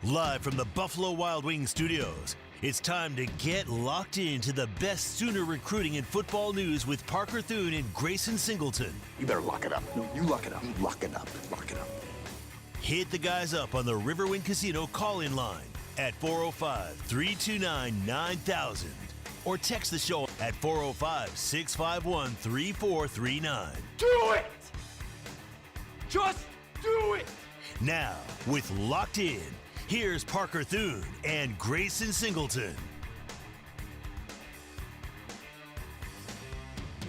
Live from the Buffalo Wild Wings studios, it's time to get locked into the best Sooner recruiting and football news with Parker Thune and Grayson Singleton. You better lock it up. No, you lock it up. You lock it up. Lock it up. Hit the guys up on the Riverwind Casino call-in line at 405-329-9000 or text the show at 405-651-3439. Do it! Just do it! Now, with Locked In, here's Parker Thune and Grayson Singleton.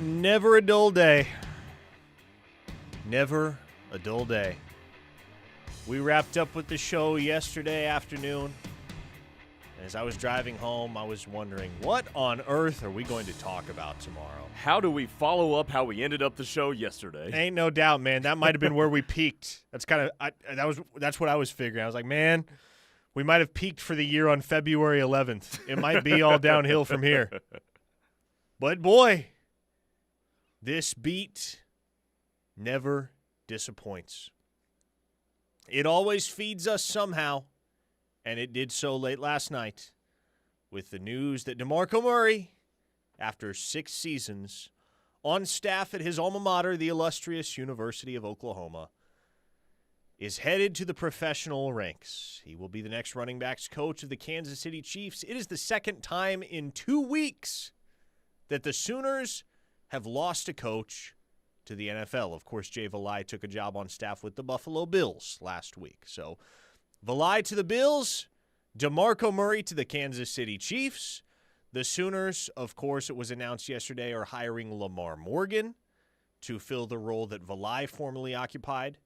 Never a dull day. Never a dull day. We wrapped up with the show yesterday afternoon. As I was driving home, I was wondering, what on earth are we going to talk about tomorrow? How do we follow up how we ended up the show yesterday? Ain't no doubt, man. That might have been where we peaked. That's what I was figuring. I was like, man, we might have peaked for the year on February 11th. It might be all downhill from here. But boy, this beat never disappoints. It always feeds us somehow, and it did so late last night with the news that DeMarco Murray, after 6 seasons on staff at his alma mater, the illustrious University of Oklahoma, is headed to the professional ranks. He will be the next running backs coach of the Kansas City Chiefs. It is the second time in 2 weeks that the Sooners have lost a coach to the NFL. Of course, Jay Valai took a job on staff with the Buffalo Bills last week. So Valai to the Bills, DeMarco Murray to the Kansas City Chiefs. The Sooners, of course, it was announced yesterday, are hiring Lamar Morgan to fill the role that Valai formerly occupied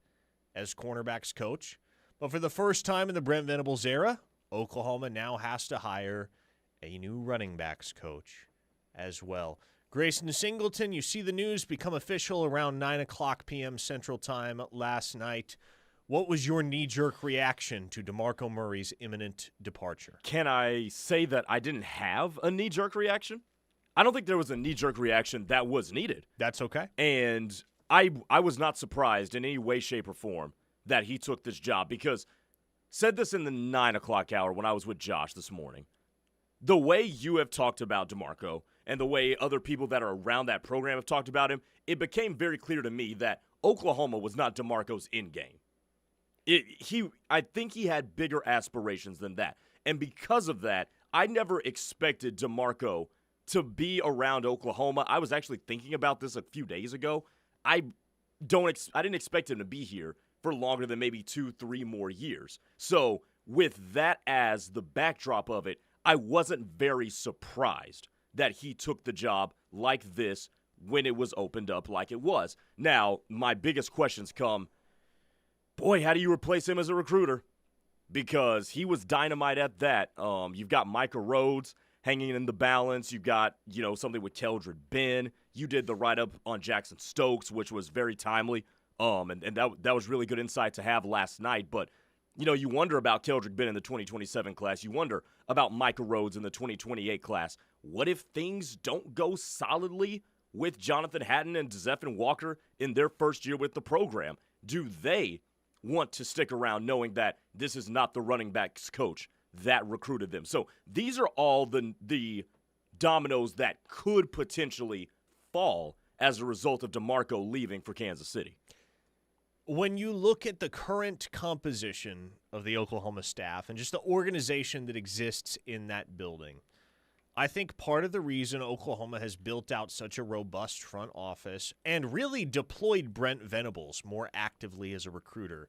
as cornerbacks coach. But for the first time in the Brent Venables era, Oklahoma now has to hire a new running backs coach as well. Grayson Singleton, you see the news become official around 9 o'clock p.m. Central Time last night. What was your knee-jerk reaction to DeMarco Murray's imminent departure? Can I say that I didn't have a knee-jerk reaction? I don't think there was a knee-jerk reaction that was needed. That's okay. And I was not surprised in any way, shape, or form that he took this job because said this in the 9 o'clock hour when I was with Josh this morning. The way you have talked about DeMarco and the way other people that are around that program have talked about him, it became very clear to me that Oklahoma was not DeMarco's end game. I think he had bigger aspirations than that. And because of that, I never expected DeMarco to be around Oklahoma. I was actually thinking about this a few days ago. I didn't expect him to be here for longer than maybe 2-3 more years. So with that as the backdrop of it, I wasn't very surprised that he took the job like this when it was opened up like it was. Now, my biggest questions come, boy, how do you replace him as a recruiter? Because he was dynamite at that. You've got Micah Rhodes hanging in the balance. You've got, something with Keldrick Ben. You did the write-up on Jaxsen Stokes, which was very timely. And that was really good insight to have last night. But, you wonder about Keldrick Ben in the 2027 class. You wonder about Micah Rhodes in the 2028 class. What if things don't go solidly with Jonathan Hatton and Zephan Walker in their first year with the program? Do they want to stick around knowing that this is not the running backs coach that recruited them? So these are all the dominoes that could potentially fall as a result of DeMarco leaving for Kansas City. When you look at the current composition of the Oklahoma staff and just the organization that exists in that building, I think part of the reason Oklahoma has built out such a robust front office and really deployed Brent Venables more actively as a recruiter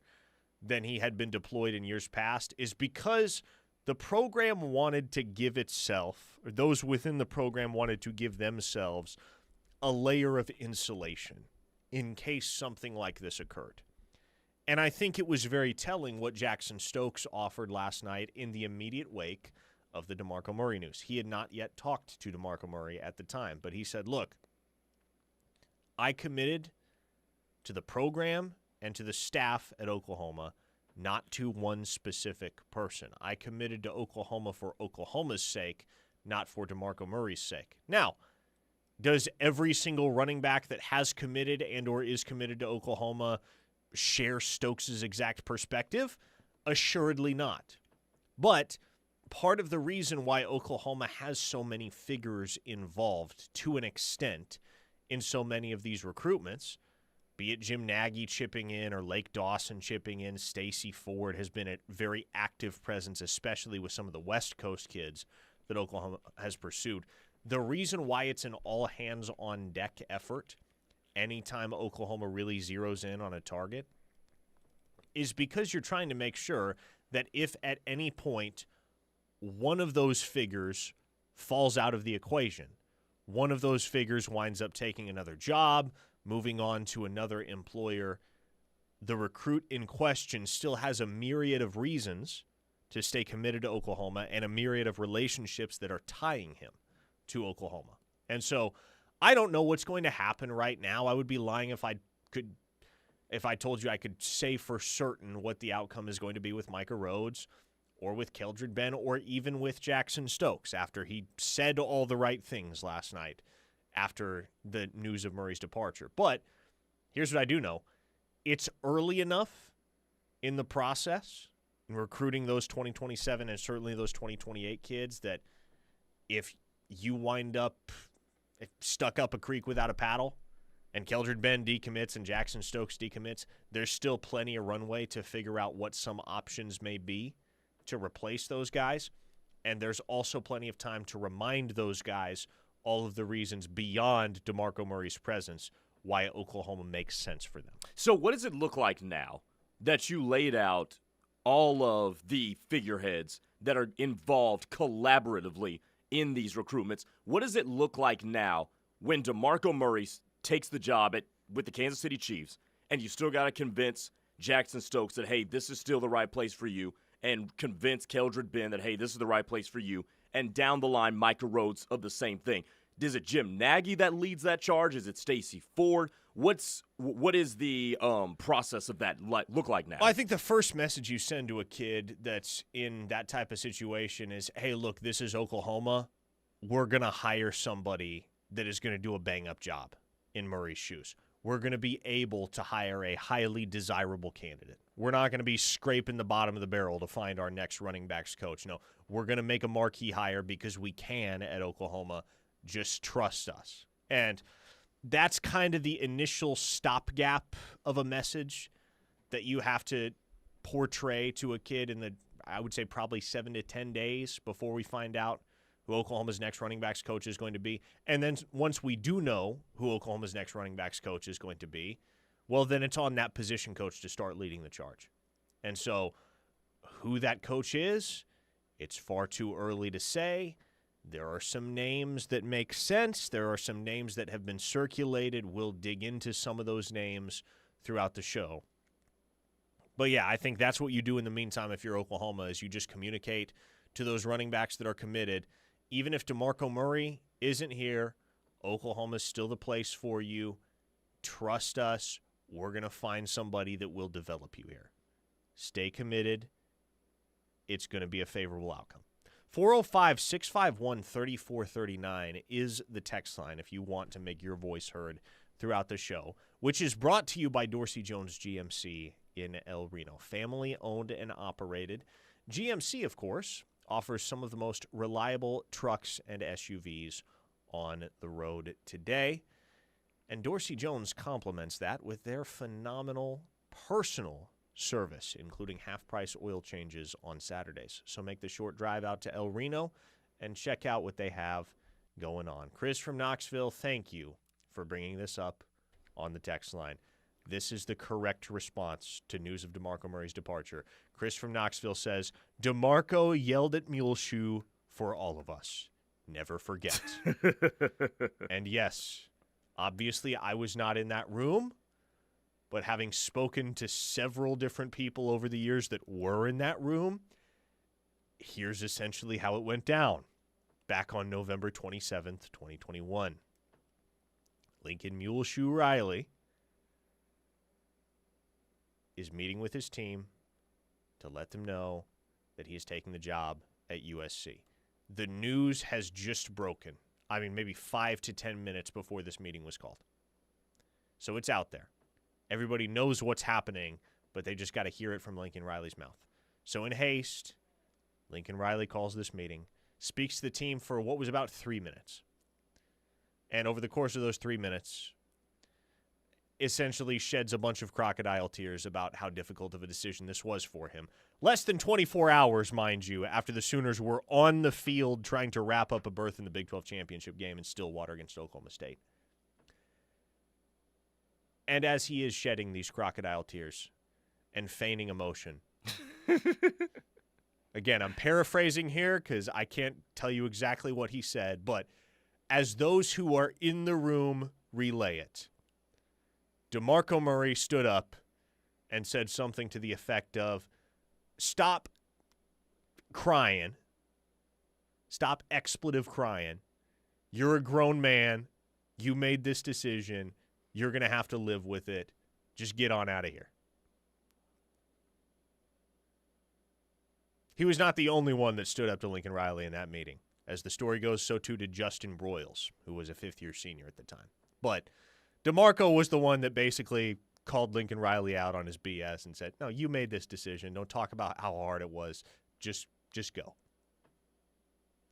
than he had been deployed in years past is because the program wanted to give itself, or those within the program wanted to give themselves, a layer of insulation in case something like this occurred. And I think it was very telling what Jaxsen Stokes offered last night in the immediate wake of the DeMarco Murray news. He had not yet talked to DeMarco Murray at the time, but he said, look, I committed to the program and to the staff at Oklahoma, not to one specific person. I committed to Oklahoma for Oklahoma's sake, not for DeMarco Murray's sake. Now, does every single running back that has committed and or is committed to Oklahoma share Stokes' exact perspective? Assuredly not. But part of the reason why Oklahoma has so many figures involved to an extent in so many of these recruitments, be it Jim Nagy chipping in or Lake Dawson chipping in, Stacey Ford has been a very active presence, especially with some of the West Coast kids that Oklahoma has pursued. The reason why it's an all-hands-on-deck effort anytime Oklahoma really zeroes in on a target is because you're trying to make sure that if at any point one of those figures falls out of the equation, one of those figures winds up taking another job, moving on to another employer, the recruit in question still has a myriad of reasons to stay committed to Oklahoma and a myriad of relationships that are tying him to Oklahoma. And so I don't know what's going to happen right now. I would be lying if I told you I could say for certain what the outcome is going to be with Micah Rhodes or with Keldred Ben or even with Jaxsen Stokes after he said all the right things last night after the news of Murray's departure. But here's what I do know. It's early enough in the process in recruiting those 2027 and certainly those 2028 kids that if you wind up stuck up a creek without a paddle and Keldred Ben decommits and Jaxsen Stokes decommits, there's still plenty of runway to figure out what some options may be to replace those guys. And there's also plenty of time to remind those guys all of the reasons beyond DeMarco Murray's presence why Oklahoma makes sense for them. So what does it look like now that you laid out all of the figureheads that are involved collaboratively in these recruitments? What does it look like now when DeMarco Murray takes the job with the Kansas City Chiefs and you still got to convince Jaxsen Stokes that, hey, this is still the right place for you, and convince Keldred Ben that, hey, this is the right place for you, and down the line, Micah Rhodes of the same thing? Is it Jim Nagy that leads that charge? Is it Stacey Ford? What is the process of that look like now? Well, I think the first message you send to a kid that's in that type of situation is, hey, look, this is Oklahoma. We're going to hire somebody that is going to do a bang-up job in Murray's shoes. We're going to be able to hire a highly desirable candidate. We're not going to be scraping the bottom of the barrel to find our next running backs coach. No, we're going to make a marquee hire because we can at Oklahoma. Just trust us. And that's kind of the initial stopgap of a message that you have to portray to a kid in the, I would say, probably 7 to 10 days before we find out who Oklahoma's next running backs coach is going to be. And then once we do know who Oklahoma's next running backs coach is going to be, well, then it's on that position coach to start leading the charge. And so who that coach is, it's far too early to say. There are some names that make sense. There are some names that have been circulated. We'll dig into some of those names throughout the show. But, yeah, I think that's what you do in the meantime if you're Oklahoma is you just communicate to those running backs that are committed. Even if DeMarco Murray isn't here, Oklahoma's still the place for you. Trust us. We're going to find somebody that will develop you here. Stay committed. It's going to be a favorable outcome. 405-651-3439 is the text line if you want to make your voice heard throughout the show, which is brought to you by Dorsey Jones GMC in El Reno. Family owned and operated. GMC, of course, offers some of the most reliable trucks and SUVs on the road today. And Dorsey Jones complements that with their phenomenal personal service, including half-price oil changes on Saturdays. So make the short drive out to El Reno and check out what they have going on. Chris from Knoxville, thank you for bringing this up on the text line. This is the correct response to news of DeMarco Murray's departure. Chris from Knoxville says, DeMarco yelled at Muleshoe for all of us. Never forget. And yes, obviously I was not in that room, but having spoken to several different people over the years that were in that room, here's essentially how it went down back on November 27th, 2021. Lincoln Muleshoe Riley is meeting with his team to let them know that he is taking the job at USC. The news has just broken. I mean, maybe 5 to 10 minutes before this meeting was called. So it's out there. Everybody knows what's happening, but they just got to hear it from Lincoln Riley's mouth. So in haste, Lincoln Riley calls this meeting, speaks to the team for what was about 3 minutes. And over the course of those 3 minutes, essentially sheds a bunch of crocodile tears about how difficult of a decision this was for him. Less than 24 hours, mind you, after the Sooners were on the field trying to wrap up a berth in the Big 12 championship game in Stillwater against Oklahoma State. And as he is shedding these crocodile tears and feigning emotion, again, I'm paraphrasing here because I can't tell you exactly what he said, but as those who are in the room relay it, DeMarco Murray stood up and said something to the effect of, stop crying. Stop expletive crying. You're a grown man. You made this decision. You're going to have to live with it. Just get on out of here. He was not the only one that stood up to Lincoln Riley in that meeting. As the story goes, so too did Justin Broyles, who was a fifth-year senior at the time. But DeMarco was the one that basically called Lincoln Riley out on his BS and said, no, you made this decision. Don't talk about how hard it was. Just go.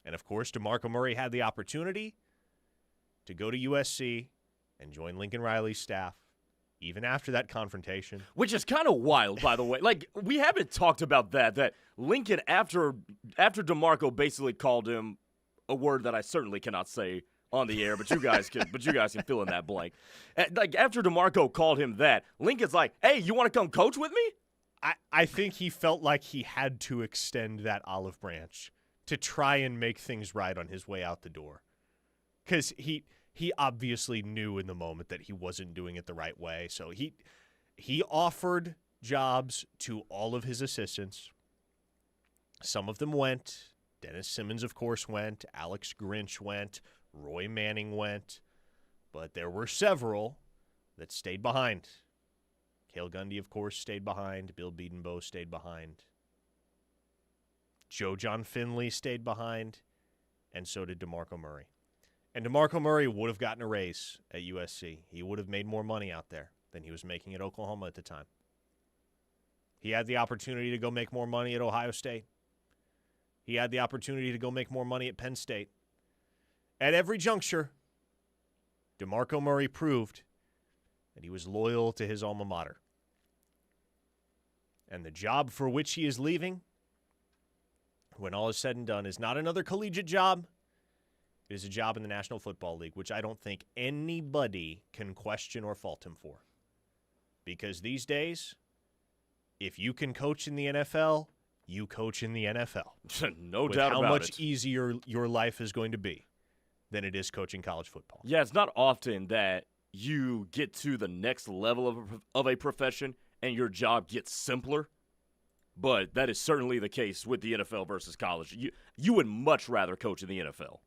And, of course, DeMarco Murray had the opportunity to go to USC and join Lincoln Riley's staff even after that confrontation. Which is kind of wild, by the way. Like, we haven't talked about that Lincoln, after DeMarco basically called him a word that I certainly cannot say on the air, but you guys can fill in that blank. Like, after DeMarco called him that, Lincoln's like, hey, you want to come coach with me? I think he felt like he had to extend that olive branch to try and make things right on his way out the door. Because he obviously knew in the moment that he wasn't doing it the right way. So he offered jobs to all of his assistants. Some of them went. Dennis Simmons, of course, went. Alex Grinch went. Roy Manning went. But there were several that stayed behind. Cale Gundy, of course, stayed behind. Bill Bedenbaugh stayed behind. Joe John Finley stayed behind. And so did DeMarco Murray. And DeMarco Murray would have gotten a raise at USC. He would have made more money out there than he was making at Oklahoma at the time. He had the opportunity to go make more money at Ohio State. He had the opportunity to go make more money at Penn State. At every juncture, DeMarco Murray proved that he was loyal to his alma mater. And the job for which he is leaving, when all is said and done, is not another collegiate job. It is a job in the National Football League, which I don't think anybody can question or fault him for. Because these days, if you can coach in the NFL, you coach in the NFL. No with doubt about it. how much easier your life is going to be than it is coaching college football. Yeah, it's not often that you get to the next level of a profession and your job gets simpler, but that is certainly the case with the NFL versus college. You would much rather coach in the NFL.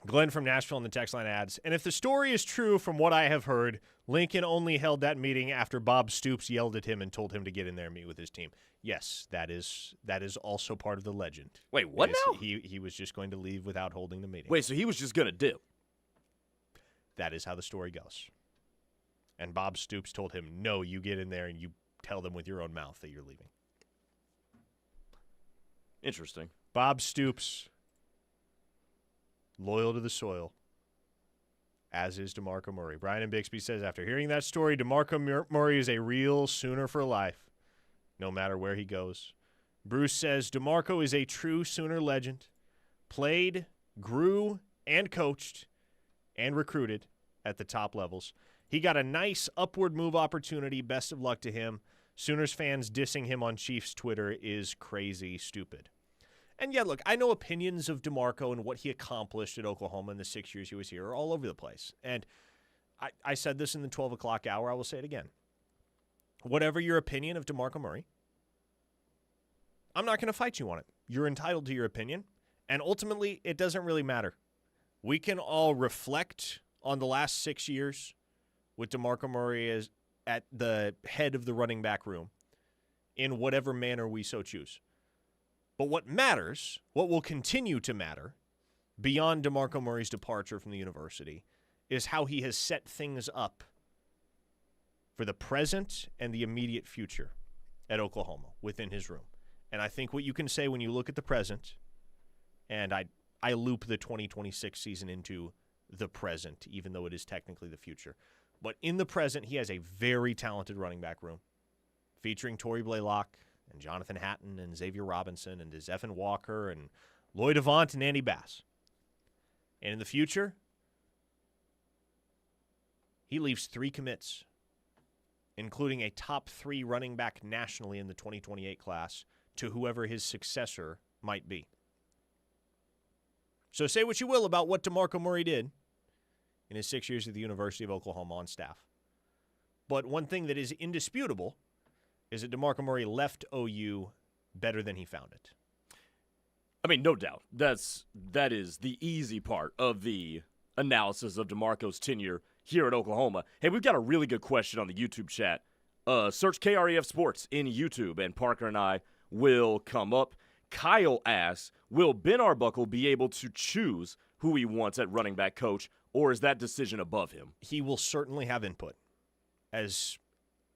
Glenn from Nashville on the text line adds, and if the story is true from what I have heard, Lincoln only held that meeting after Bob Stoops yelled at him and told him to get in there and meet with his team. Yes, that is also part of the legend. Wait, what now? He was just going to leave without holding the meeting. Wait, so he was just going to dip? That is how the story goes. And Bob Stoops told him, no, you get in there and you tell them with your own mouth that you're leaving. Interesting. Bob Stoops, loyal to the soil, as is DeMarco Murray. Brian and Bixby says, after hearing that story, DeMarco Murray is a real Sooner for life, no matter where he goes. Bruce says, DeMarco is a true Sooner legend, played, grew, and coached, and recruited at the top levels. He got a nice upward move opportunity. Best of luck to him. Sooners fans dissing him on Chiefs Twitter is crazy stupid. And yeah, look, I know opinions of DeMarco and what he accomplished at Oklahoma in the 6 years he was here are all over the place. And I said this in the 12 o'clock hour. I will say it again. Whatever your opinion of DeMarco Murray, I'm not going to fight you on it. You're entitled to your opinion. And ultimately, it doesn't really matter. We can all reflect on the last 6 years with DeMarco Murray as at the head of the running back room in whatever manner we so choose. But what matters, what will continue to matter, beyond DeMarco Murray's departure from the university, is how he has set things up for the present and the immediate future at Oklahoma within his room. And I think what you can say when you look at the present, and I loop the 2026 season into the present, even though it is technically the future. But in the present, he has a very talented running back room, featuring Torrey Blaylock and Jonathan Hatton and Xavier Robinson and Zephan Walker and Lloyd Avant and Andy Bass. And in the future, he leaves 3 commits, including a top 3 running back nationally in the 2028 class to whoever his successor might be. So say what you will about what DeMarco Murray did in his 6 years at the University of Oklahoma on staff. But one thing that is indisputable is that DeMarco Murray left OU better than he found it. I mean, no doubt. That is the easy part of the analysis of DeMarco's tenure here at Oklahoma. Hey, we've got a really good question on the YouTube chat. Search KREF Sports in YouTube, and Parker and I will come up. Kyle asks, will Ben Arbuckle be able to choose who he wants at running back coach, or is that decision above him? He will certainly have input, as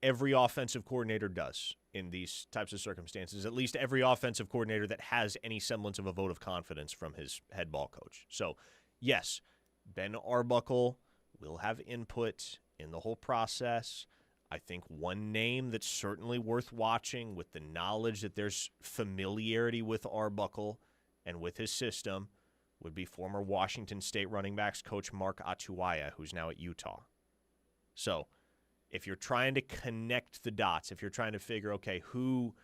every offensive coordinator does in these types of circumstances, at least every offensive coordinator that has any semblance of a vote of confidence from his head ball coach. So, yes, Ben Arbuckle will have input in the whole process. I think one name that's certainly worth watching, with the knowledge that there's familiarity with Arbuckle and with his system, would be former Washington State running backs coach Mark Atuaya, who's now at Utah. So if you're trying to connect the dots, if you're trying to figure, okay, who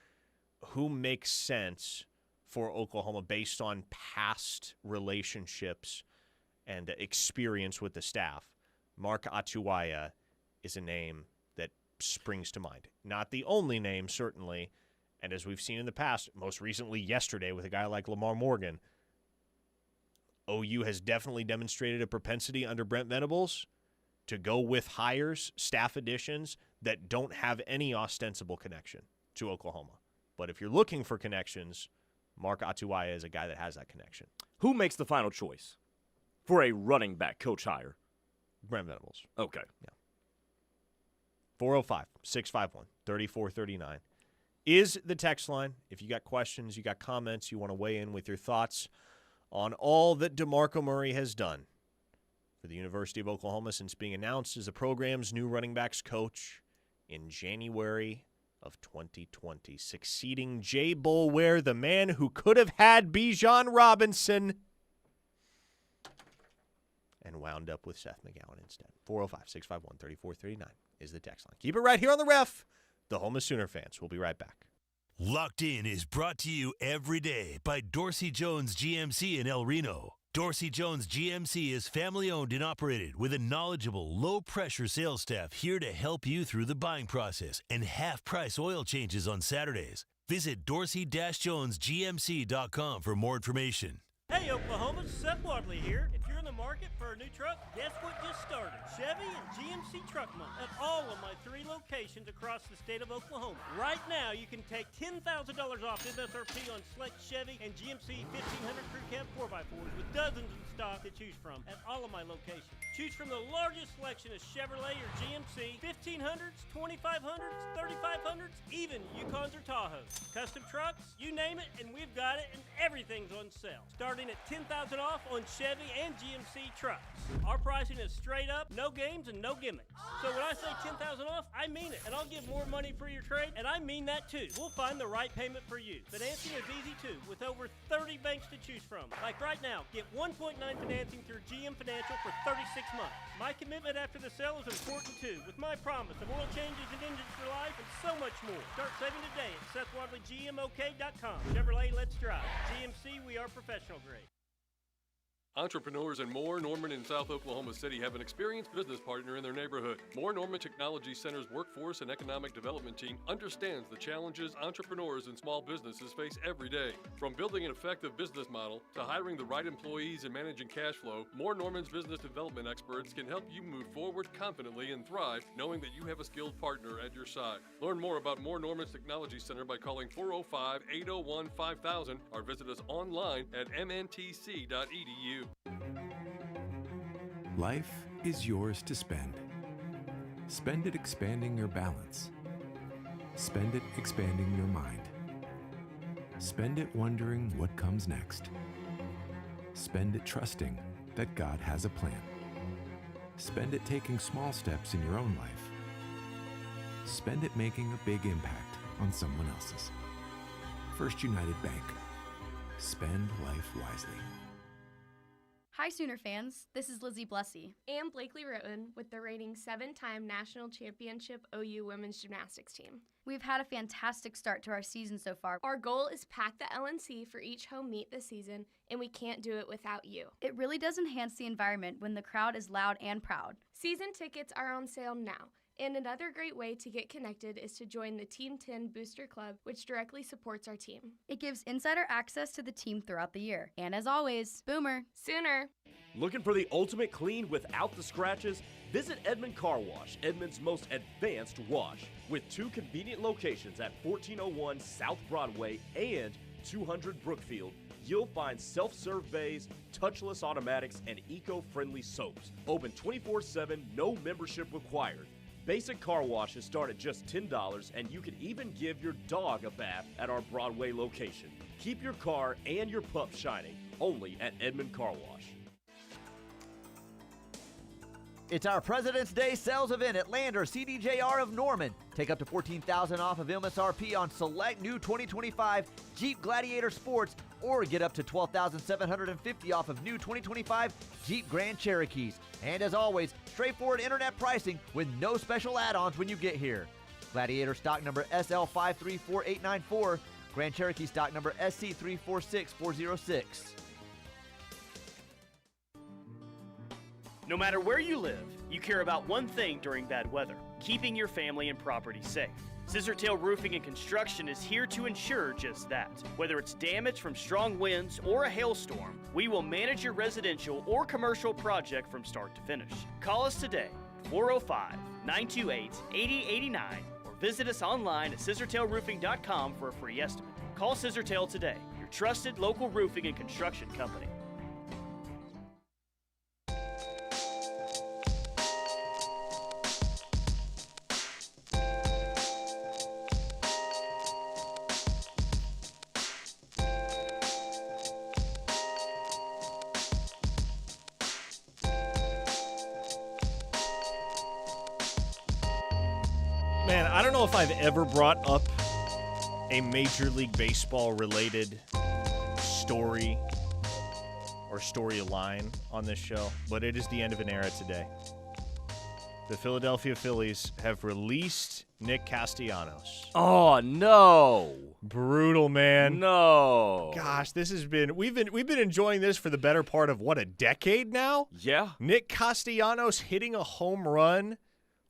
makes sense for Oklahoma based on past relationships and experience with the staff, Mark Atuaya is a name that springs to mind. Not the only name, certainly, and as we've seen in the past, most recently yesterday with a guy like Lamar Morgan, OU has definitely demonstrated a propensity under Brent Venables to go with hires, staff additions, that don't have any ostensible connection to Oklahoma. But if you're looking for connections, Mark Atuaya is a guy that has that connection. Who makes the final choice for a running back coach hire? Brent Venables. Okay. Yeah. 405-651-3439 is the text line. If you got questions, you got comments, you want to weigh in with your thoughts on all that DeMarco Murray has done for the University of Oklahoma since being announced as the program's new running backs coach in January of 2020, succeeding Jay Boulware, the man who could have had Bijan Robinson and wound up with Seth McGowan instead. 405-651-3439 is the text line. Keep it right here on the Ref. The home of Sooner fans. We'll be right back. Locked In is brought to you every day by Dorsey Jones GMC in El Reno. Dorsey Jones GMC is family-owned and operated with a knowledgeable, low-pressure sales staff here to help you through the buying process and half-price oil changes on Saturdays. Visit dorsey-jonesgmc.com for more information. Hey Oklahoma, Seth Wadley here. If you're in the market for a new truck, guess what just started? Chevy and GMC Truck Month at all of my 3 locations across the state of Oklahoma. Right now, you can take $10,000 off MSRP on select Chevy and GMC 1500 Crew Cab 4x4s with dozens in stock to choose from at all of my locations. Choose from the largest selection of Chevrolet or GMC 1500s, 2500s, 3500s, even Yukons or Tahoes. Custom trucks, you name it, and we've got it, and everything's on sale. Starting at $10,000 off on Chevy and GMC trucks. Our pricing is straight up, no games and no gimmicks. So when I say $10,000 off, I mean it. And I'll give more money for your trade, and I mean that too. We'll find the right payment for you. Financing is easy too, with over 30 banks to choose from. Like right now, get 1.9 financing through GM Financial for 36 months. My commitment after the sale is important too, with my promise of oil changes and engines for life and so much more. Start saving today at SethWadleyGMOK.com. Chevrolet, let's drive. GMC, we are professional grade. Entrepreneurs and More Norman in South Oklahoma City have an experienced business partner in their neighborhood. More Norman Technology Center's workforce and economic development team understands the challenges entrepreneurs and small businesses face every day. From building an effective business model to hiring the right employees and managing cash flow, More Norman's business development experts can help you move forward confidently and thrive, knowing that you have a skilled partner at your side. Learn more about More Norman's Technology Center by calling 405-801-5000 or visit us online at mntc.edu. Life is yours to spend. Spend it expanding your balance. Spend it expanding your mind. Spend it wondering what comes next. Spend it trusting that God has a plan. Spend it taking small steps in your own life. Spend it making a big impact on someone else's. First United Bank. Spend life wisely. Hi, Sooner fans. This is Lizzie Blessy. And Blakely Roten with the reigning 7-time national championship OU women's gymnastics team. We've had a fantastic start to our season so far. Our goal is pack the LNC for each home meet this season, and we can't do it without you. It really does enhance the environment when the crowd is loud and proud. Season tickets are on sale now. And another great way to get connected is to join the Team 10 Booster Club, which directly supports our team. It gives insider access to the team throughout the year. And as always, Boomer. Sooner. Looking for the ultimate clean without the scratches? Visit Edmund Car Wash, Edmund's most advanced wash. With 2 convenient locations at 1401 South Broadway and 200 Brookfield, you'll find self-serve bays, touchless automatics, and eco-friendly soaps. Open 24/7, no membership required. Basic car washes start at just $10, and you can even give your dog a bath at our Broadway location. Keep your car and your pup shining, only at Edmund Car Wash. It's our President's Day sales event at Lander CDJR of Norman. Take up to $14,000 off of MSRP on select new 2025 Jeep Gladiator Sports, or get up to $12,750 off of new 2025 Jeep Grand Cherokees. And as always, straightforward internet pricing with no special add-ons when you get here. Gladiator stock number SL534894, Grand Cherokee stock number SC346406. No matter where you live, you care about one thing during bad weather: keeping your family and property safe. Scissortail Roofing and Construction is here to ensure just that. Whether it's damage from strong winds or a hailstorm, we will manage your residential or commercial project from start to finish. Call us today, 405-928-8089, or visit us online at scissortailroofing.com for a free estimate. Call Scissortail today, your trusted local roofing and construction company. Man, I don't know if I've ever brought up a Major League Baseball related story or storyline on this show, but it is the end of an era today. The Philadelphia Phillies have released Nick Castellanos. Oh no! Brutal, man. No. Gosh, this has been we've been enjoying this for the better part of what, a decade now? Yeah. Nick Castellanos hitting a home run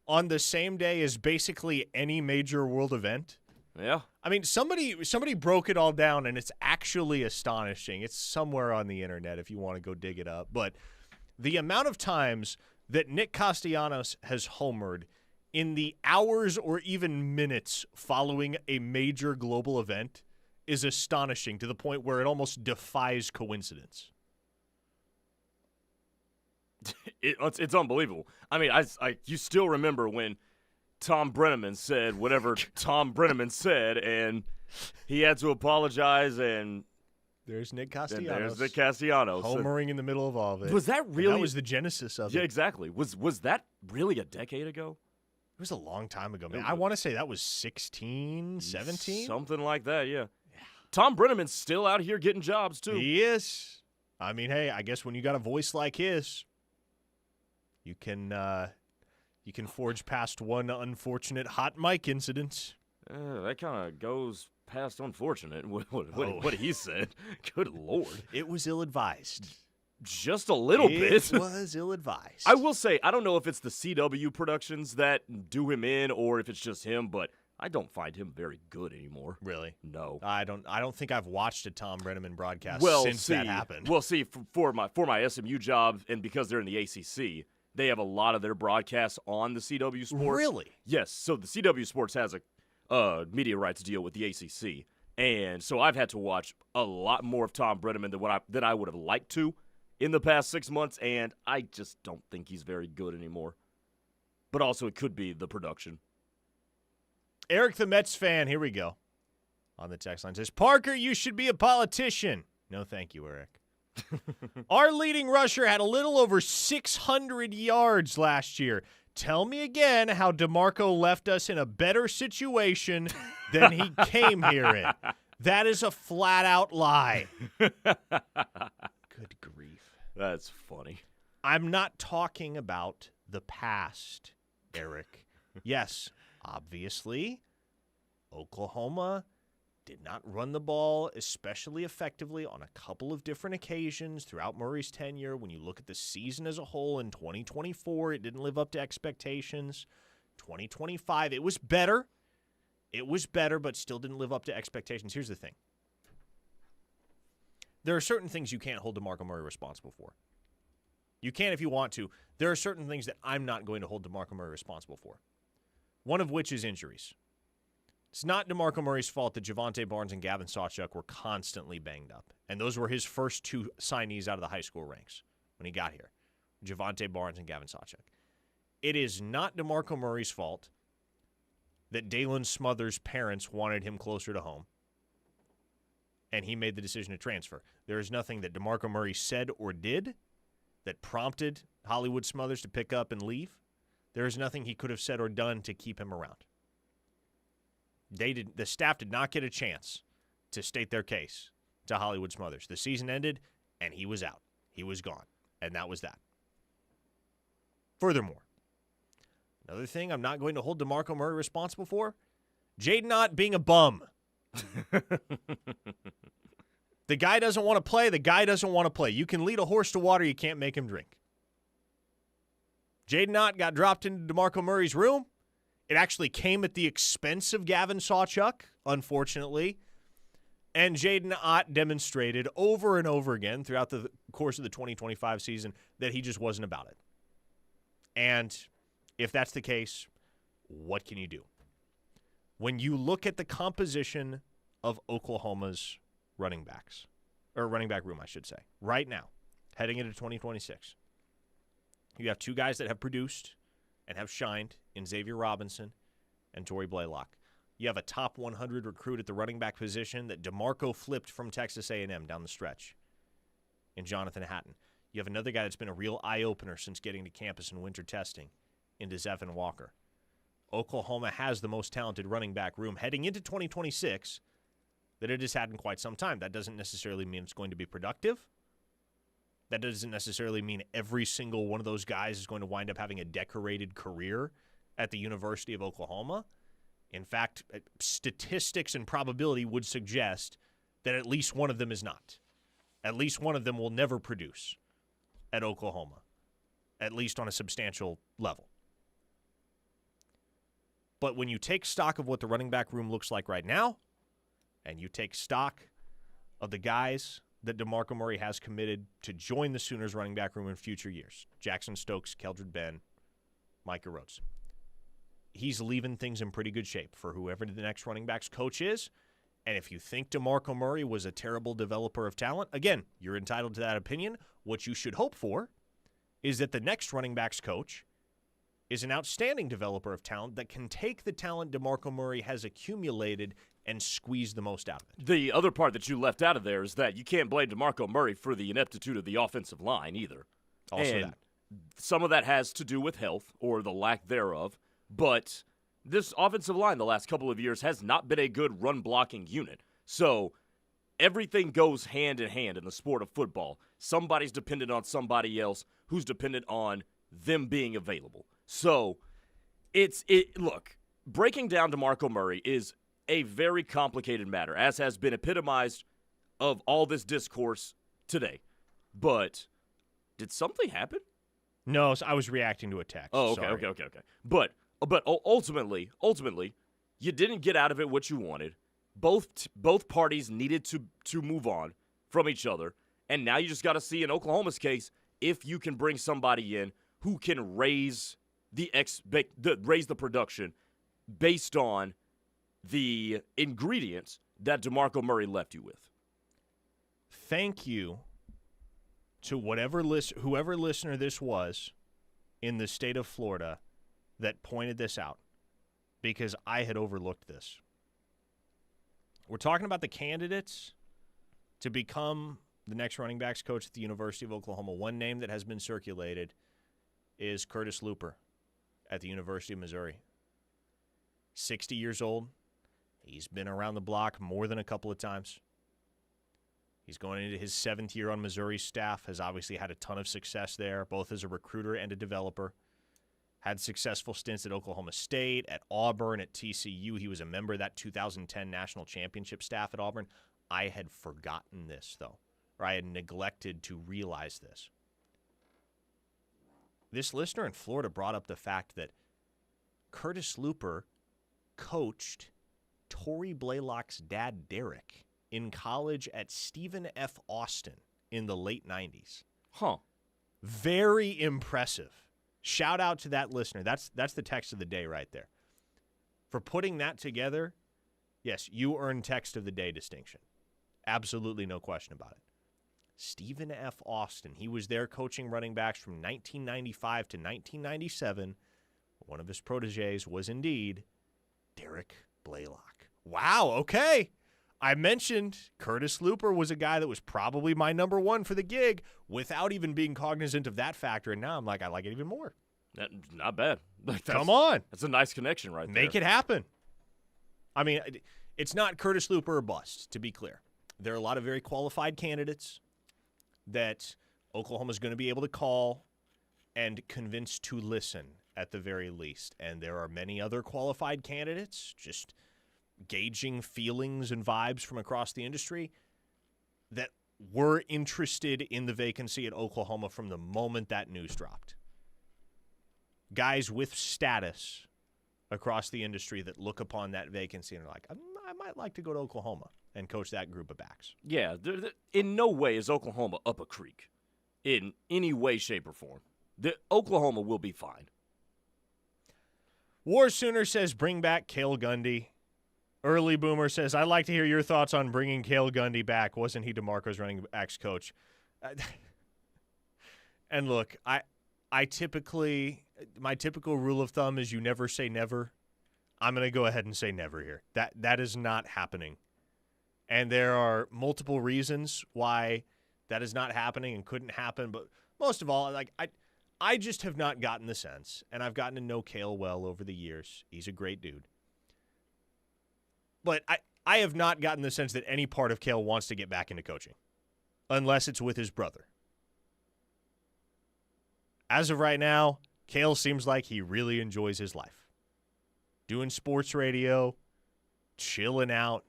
on the same day as basically any major world event. Yeah. I mean, somebody broke it all down, and it's actually astonishing. It's somewhere on the internet if you want to go dig it up. But the amount of times that Nick Castellanos has homered in the hours or even minutes following a major global event is astonishing, to the point where it almost defies coincidence. It's unbelievable. I mean, you still remember when Tom Brenneman said whatever Tom Brenneman said, and he had to apologize, and there's Nick Castellanos. There's Nick Castellanos. Homering in the middle of all of it. Was that really? That was the genesis of it. Yeah, exactly. Was that really a decade ago? It was a long time ago, man. I want to say that was 16, 17? Something like that, yeah. Tom Brenneman's still out here getting jobs, too. He is. I mean, hey, I guess when you got a voice like his, you can forge past one unfortunate hot mic incident. That kind of goes past unfortunate, what he said. Good Lord. It was ill-advised. Just a little bit. It was ill-advised. I will say, I don't know if it's the CW productions that do him in or if it's just him, but I don't find him very good anymore. Really? No. I don't think I've watched a Tom Brenneman broadcast since that happened. Well, see, for my SMU job, and because they're in the ACC, they have a lot of their broadcasts on the CW Sports. Really? Yes. So the CW Sports has a media rights deal with the ACC, and so I've had to watch a lot more of Tom Brenneman than I would have liked to in the past 6 months, and I just don't think he's very good anymore. But also, it could be the production. Eric, the Mets fan, here we go. on the text line says, Parker, you should be a politician. No, thank you, Eric. Our leading rusher had a little over 600 yards last year. Tell me again how DeMarco left us in a better situation than he came here in. That is a flat-out lie. Good grief. That's funny. I'm not talking about the past, Eric. Yes, obviously, Oklahoma did not run the ball especially effectively on a couple of different occasions throughout Murray's tenure. When you look at the season as a whole in 2024, it didn't live up to expectations. 2025, it was better. It was better, but still didn't live up to expectations. Here's the thing. There are certain things you can't hold DeMarco Murray responsible for. You can if you want to. There are certain things that I'm not going to hold DeMarco Murray responsible for. One of which is injuries. It's not DeMarco Murray's fault that Javonte Barnes and Gavin Sawchuk were constantly banged up. And those were his first two signees out of the high school ranks when he got here. Javonte Barnes and Gavin Sawchuk. It is not DeMarco Murray's fault that Dalen Smothers' parents wanted him closer to home, and he made the decision to transfer. There is nothing that DeMarco Murray said or did that prompted Hollywood Smothers to pick up and leave. There is nothing he could have said or done to keep him around. The staff did not get a chance to state their case to Hollywood Smothers. The season ended, and he was out. He was gone, and that was that. Furthermore, another thing I'm not going to hold DeMarco Murray responsible for, Jaden Ott being a bum. The guy doesn't want to play. The guy doesn't want to play. You can lead a horse to water. You can't make him drink. Jaden Ott got dropped into DeMarco Murray's room. It actually came at the expense of Gavin Sawchuk, unfortunately. And Jaden Ott demonstrated over and over again throughout the course of the 2025 season that he just wasn't about it. And if that's the case, what can you do? When you look at the composition of Oklahoma's running backs, or running back room, I should say, right now, heading into 2026, you have two guys that have produced and have shined in Xavier Robinson and Torrey Blaylock. You have a top 100 recruit at the running back position that DeMarco flipped from Texas A&M down the stretch in Jonathan Hatton. You have another guy that's been a real eye-opener since getting to campus in winter testing into Zevin Walker. Oklahoma has the most talented running back room heading into 2026 that it has had in quite some time. That doesn't necessarily mean it's going to be productive. That doesn't necessarily mean every single one of those guys is going to wind up having a decorated career at the University of Oklahoma. In fact, statistics and probability would suggest that at least one of them is not. At least one of them will never produce at Oklahoma, at least on a substantial level. But when you take stock of what the running back room looks like right now, and you take stock of the guys that DeMarco Murray has committed to join the Sooners running back room in future years, Jaxsen, Stokes, Keldred Ben, Micah, Rhodes, he's leaving things in pretty good shape for whoever the next running backs coach is. And if you think DeMarco Murray was a terrible developer of talent, again, you're entitled to that opinion. What you should hope for is that the next running backs coach is an outstanding developer of talent that can take the talent DeMarco Murray has accumulated and squeeze the most out of it. The other part that you left out of there is that you can't blame DeMarco Murray for the ineptitude of the offensive line either. Also and that. Some of that has to do with health or the lack thereof, but this offensive line the last couple of years has not been a good run-blocking unit. So everything goes hand in hand in the sport of football. Somebody's dependent on somebody else who's dependent on them being available. So look, breaking down DeMarco Murray is a very complicated matter, as has been epitomized of all this discourse today. But did something happen? No, I was reacting to a text. Oh, okay, Sorry. okay. But ultimately, you didn't get out of it what you wanted. Both parties needed to move on from each other, and now you just got to see in Oklahoma's case if you can bring somebody in who can raise the production based on the ingredients that DeMarco Murray left you with. Thank you to whoever listener this was in the state of Florida that pointed this out, because I had overlooked this. we're talking about the candidates to become the next running backs coach at the University of Oklahoma. One name that has been circulated is Curtis Looper at the University of Missouri. 60 years old. He's been around the block more than a couple of times. He's going into his 7th year on Missouri's staff, has obviously had a ton of success there, both as a recruiter and a developer. Had successful stints at Oklahoma State, at Auburn, at TCU. He was a member of that 2010 national championship staff at Auburn. I had forgotten this, though, or I had neglected to realize this. This listener in Florida brought up the fact that Curtis Looper coached Tory Blaylock's dad, Derek, in college at Stephen F. Austin in the late 90s. Huh. Very impressive. Shout out to that listener. That's the text of the day right there. For putting that together, yes, you earn text of the day distinction. Absolutely no question about it. Stephen F. Austin, he was there coaching running backs from 1995 to 1997. One of his proteges was indeed Derek Blaylock. Wow, okay. I mentioned Curtis Looper was a guy that was probably my number one for the gig without even being cognizant of that factor, and now I'm like, I like it even more. Not bad. Come on. That's a nice connection right there. Make it happen. I mean, it's not Curtis Looper or bust, to be clear. There are a lot of very qualified candidates that Oklahoma's going to be able to call and convince to listen at the very least. And there are many other qualified candidates just gauging feelings and vibes from across the industry that were interested in the vacancy at Oklahoma from the moment that news dropped. Guys with status across the industry that look upon that vacancy and are like, I might like to go to Oklahoma and coach that group of backs. Yeah, in no way is Oklahoma up a creek in any way, shape, or form. Oklahoma will be fine. War Sooner says, bring back Cale Gundy. Early Boomer says, I'd like to hear your thoughts on bringing Cale Gundy back. Wasn't he DeMarco's running backs coach? And look, I typically, my typical rule of thumb is you never say never. I'm going to go ahead and say never here. That is not happening. And there are multiple reasons why that is not happening and couldn't happen. But most of all, like I just have not gotten the sense, and I've gotten to know Cale well over the years. He's a great dude. But I have not gotten the sense that any part of Cale wants to get back into coaching, unless it's with his brother. As of right now, Cale seems like he really enjoys his life. Doing sports radio, chilling out,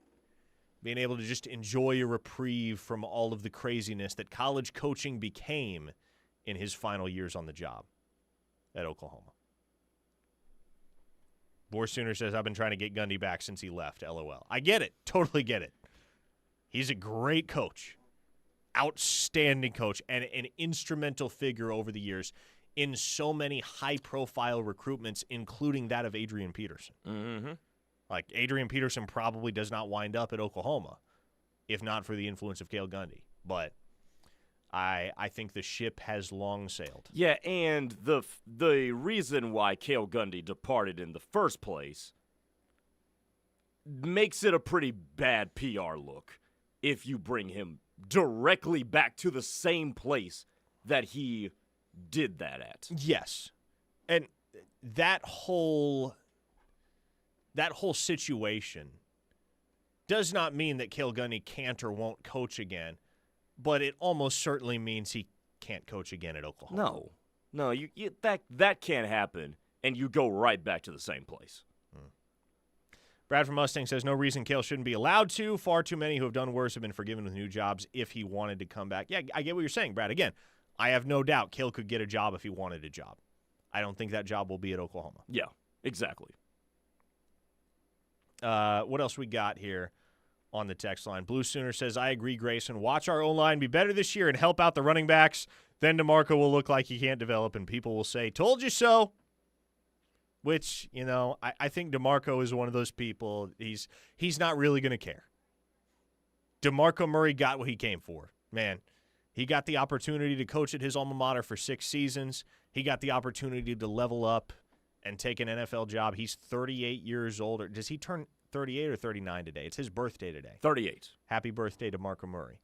being able to just enjoy a reprieve from all of the craziness that college coaching became in his final years on the job at Oklahoma. Boar Sooner says, I've been trying to get Gundy back since he left, LOL. I get it. Totally get it. He's a great coach. Outstanding coach and an instrumental figure over the years in so many high-profile recruitments, including that of Adrian Peterson. Mm-hmm. Like, Adrian Peterson probably does not wind up at Oklahoma if not for the influence of Cale Gundy. But I think the ship has long sailed. Yeah, and the reason why Cale Gundy departed in the first place makes it a pretty bad PR look if you bring him directly back to the same place that he did that at. Yes. And that whole situation does not mean that Cale Gundy can't or won't coach again, but it almost certainly means he can't coach again at Oklahoma. No, that can't happen, and you go right back to the same place. Brad from Mustang says, no reason Cale shouldn't be allowed to. Far too many who have done worse have been forgiven with new jobs if he wanted to come back. Yeah, I get what you're saying, Brad. Again, I have no doubt Cale could get a job if he wanted a job. I don't think that job will be at Oklahoma. Yeah, exactly. What else we got here on the text line? Blue Sooner says, I agree, Grayson. Watch our O-line be better this year and help out the running backs. Then DeMarco will look like he can't develop, and people will say, told you so. Which, I think DeMarco is one of those people. He's not really going to care. DeMarco Murray got what he came for. Man, he got the opportunity to coach at his alma mater for 6 seasons. He got the opportunity to level up and take an NFL job. He's 38 years old. Or does he turn 38 or 39 today. It's his birthday today. 38. Happy birthday to DeMarco Murray.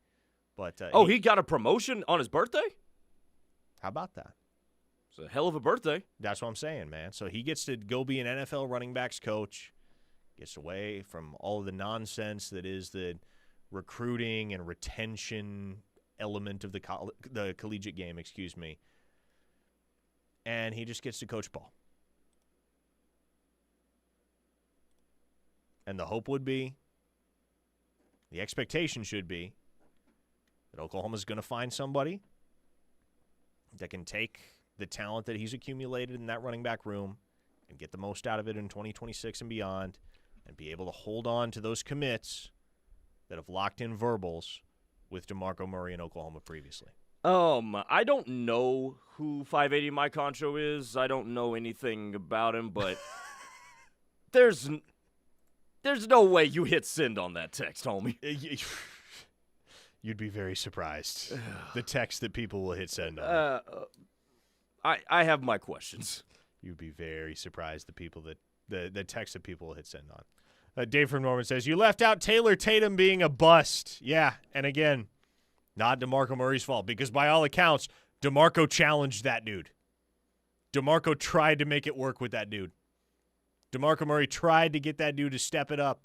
But he got a promotion on his birthday? How about that? It's a hell of a birthday. That's what I'm saying, man. So he gets to go be an NFL running backs coach, gets away from all of the nonsense that is the recruiting and retention element of the collegiate game, and he just gets to coach ball. And the hope would be, the expectation should be, that Oklahoma's going to find somebody that can take the talent that he's accumulated in that running back room and get the most out of it in 2026 and beyond, and be able to hold on to those commits that have locked in verbals with DeMarco Murray in Oklahoma previously. I don't know who 580 Mike Concho is. I don't know anything about him, but there's no way you hit send on that text, homie. You'd be very surprised. The text that people will hit send on. I have my questions. You'd be very surprised the text that people will hit send on. Dave from Norman says, you left out Taylor Tatum being a bust. Yeah, and again, not DeMarco Murray's fault, because by all accounts, DeMarco challenged that dude. DeMarco tried to make it work with that dude. DeMarco Murray tried to get that dude to step it up,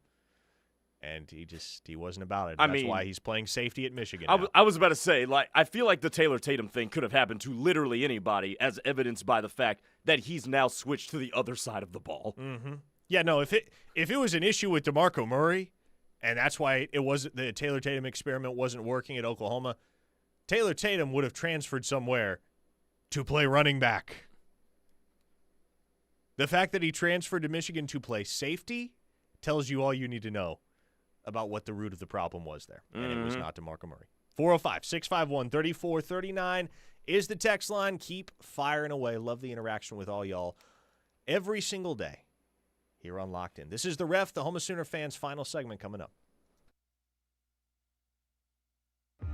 and he wasn't about it. That's why he's playing safety at Michigan now. I was about to say, I feel like the Taylor Tatum thing could have happened to literally anybody, as evidenced by the fact that he's now switched to the other side of the ball. Mm-hmm. Yeah, no, if it was an issue with DeMarco Murray, and that's why the Taylor Tatum experiment wasn't working at Oklahoma, Taylor Tatum would have transferred somewhere to play running back. The fact that he transferred to Michigan to play safety tells you all you need to know about what the root of the problem was there. And it was not DeMarco Murray. 405-651-3439 is the text line. Keep firing away. Love the interaction with all y'all every single day here on Locked In. This is The Ref, the Homa Sooner fans' final segment coming up.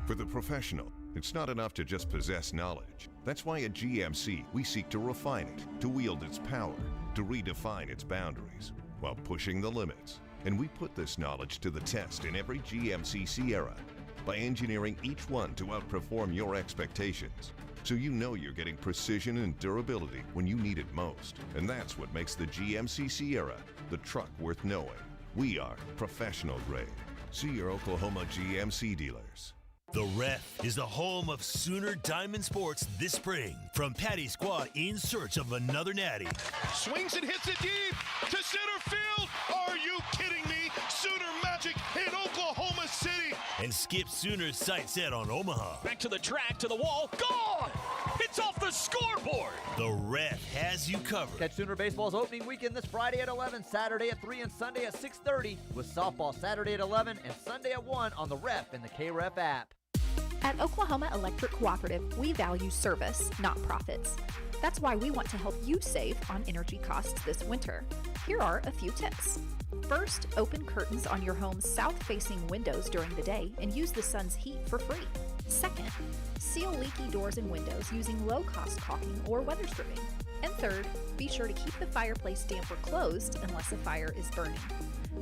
For the professional, it's not enough to just possess knowledge. That's why at GMC, we seek to refine it, to wield its power, to redefine its boundaries, while pushing the limits. And we put this knowledge to the test in every GMC Sierra by engineering each one to outperform your expectations. So you know you're getting precision and durability when you need it most. And that's what makes the GMC Sierra the truck worth knowing. We are professional grade. See your Oklahoma GMC dealers. The Ref is the home of Sooner Diamond Sports this spring. From Patty Squad in search of another natty. Swings and hits it deep to center field. Are you kidding me? Sooner magic in Oklahoma City. And Skip Sooner's sight set on Omaha. Back to the track, to the wall. Gone! It's off the scoreboard. The Ref has you covered. Catch Sooner Baseball's opening weekend this Friday at 11, Saturday at 3, and Sunday at 6:30, with softball Saturday at 11 and Sunday at 1 on the Ref and the KREF app. At Oklahoma Electric Cooperative, we value service, not profits. That's why we want to help you save on energy costs this winter. Here are a few tips. First, open curtains on your home's south-facing windows during the day and use the sun's heat for free. Second, seal leaky doors and windows using low-cost caulking or weather stripping. And third, be sure to keep the fireplace damper closed unless a fire is burning.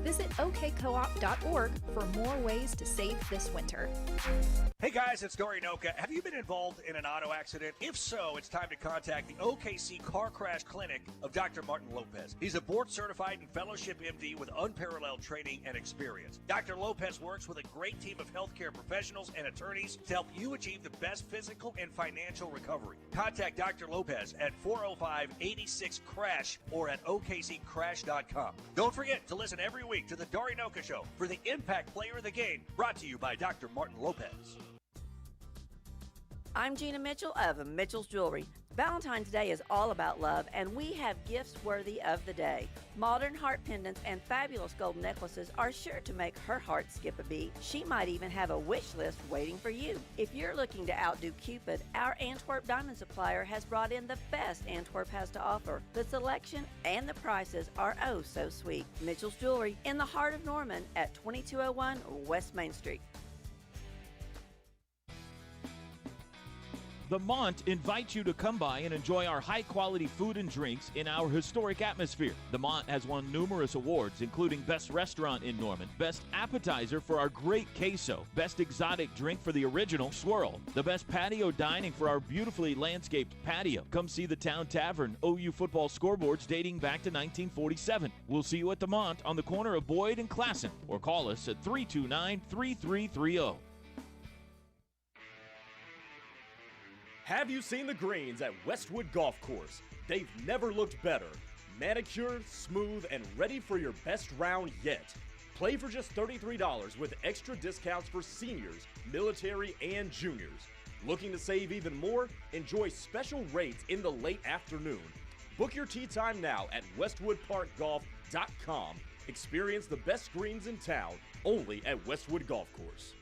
Visit okcoop.org for more ways to save this winter. Hey guys, it's Dory Noka. Have you been involved in an auto accident? If so, it's time to contact the OKC Car Crash Clinic of Dr. Martin Lopez. He's a board-certified and fellowship MD with unparalleled training and experience. Dr. Lopez works with a great team of healthcare professionals and attorneys to help you achieve the best physical and financial recovery. Contact Dr. Lopez at 405-86-CRASH or at okccrash.com. Don't forget to listen every week to the Dory Noka Show for the Impact Player of the Game, brought to you by Dr. Martin Lopez. I'm Gina Mitchell of Mitchell's Jewelry. Valentine's Day is all about love, and we have gifts worthy of the day. Modern heart pendants and fabulous gold necklaces are sure to make her heart skip a beat. She might even have a wish list waiting for you. If you're looking to outdo Cupid, our Antwerp Diamond Supplier has brought in the best Antwerp has to offer. The selection and the prices are oh so sweet. Mitchell's Jewelry in the heart of Norman at 2201 West Main Street. The Mont invites you to come by and enjoy our high-quality food and drinks in our historic atmosphere. The Mont has won numerous awards, including Best Restaurant in Norman, Best Appetizer for our great queso, Best Exotic Drink for the original swirl, the Best Patio Dining for our beautifully landscaped patio. Come see the Town Tavern OU football scoreboards dating back to 1947. We'll see you at the Mont on the corner of Boyd and Classen, or call us at 329-3330. Have you seen the greens at Westwood Golf Course? They've never looked better. Manicured, smooth, and ready for your best round yet. Play for just $33 with extra discounts for seniors, military, and juniors. Looking to save even more? Enjoy special rates in the late afternoon. Book your tee time now at westwoodparkgolf.com. Experience the best greens in town, only at Westwood Golf Course.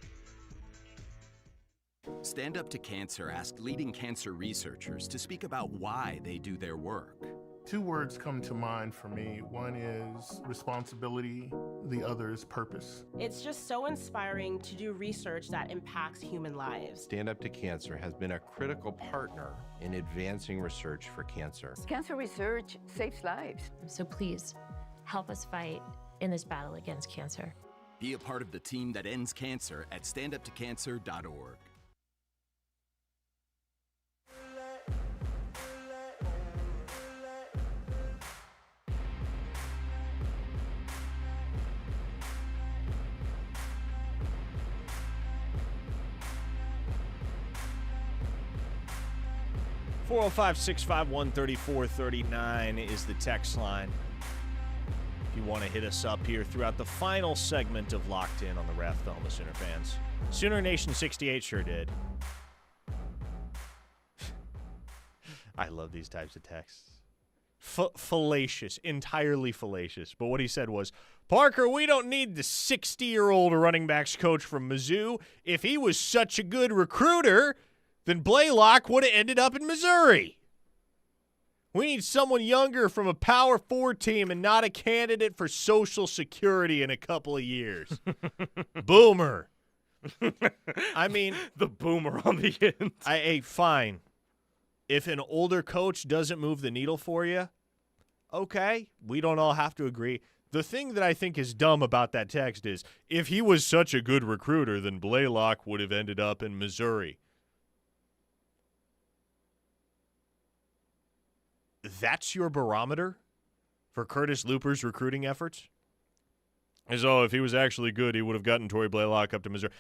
Stand Up to Cancer asked leading cancer researchers to speak about why they do their work. Two words come to mind for me. One is responsibility, the other is purpose. It's just so inspiring to do research that impacts human lives. Stand Up to Cancer has been a critical partner in advancing research for cancer. Cancer research saves lives. So please, help us fight in this battle against cancer. Be a part of the team that ends cancer at standuptocancer.org. (405-651-3439) is the text line. If you want to hit us up here throughout the final segment of Locked In on the Wrath of the Oklahoma Sooner fans. Sooner Nation 68 sure did. I love these types of texts. Fallacious, entirely fallacious. But what he said was, Parker, we don't need the 60-year-old running backs coach from Mizzou. If he was such a good recruiter, then Blaylock would have ended up in Missouri. We need someone younger from a Power 4 team and not a candidate for Social Security in a couple of years. Boomer. I mean, the boomer on the end. Fine. If an older coach doesn't move the needle for you, okay, we don't all have to agree. The thing that I think is dumb about that text is, if he was such a good recruiter, then Blaylock would have ended up in Missouri. That's your barometer for Curtis Luper's recruiting efforts? As if he was actually good, he would have gotten Tory Blaylock up to Missouri.